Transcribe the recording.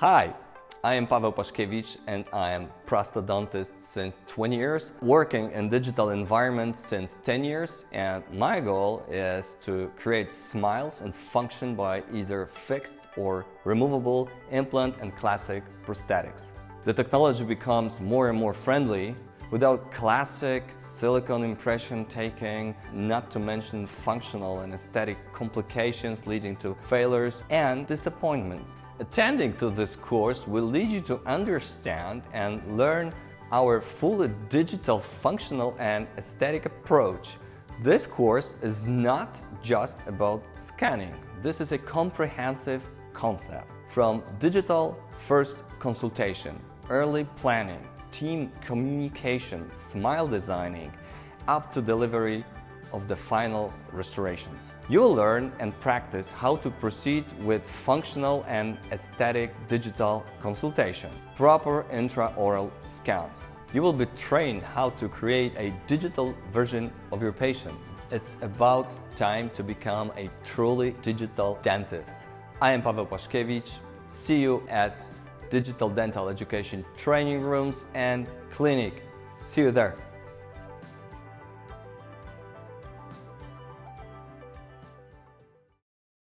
Hi, I am Paweł Paszkiewicz and I am prosthodontist since 20 years, working in digital environments since 10 years, and my goal is to create smiles and function by either fixed or removable implant and classic prosthetics. The technology becomes more and more friendly without classic silicone impression taking, not to mention functional and aesthetic complications leading to failures and disappointments. Attending to this course will lead you to understand and learn our fully digital, functional and aesthetic approach. This course is not just about scanning. This is a comprehensive concept. From digital first consultation, early planning, team communication, smile designing, up to delivery of the final restorations. You will learn and practice how to proceed with functional and aesthetic digital consultation, proper intraoral scans. You will be trained how to create a digital version of your patient. It's about time to become a truly digital dentist. I am Paweł Paszkiewicz. See you at Digital Dental Education training rooms and clinic. See you there.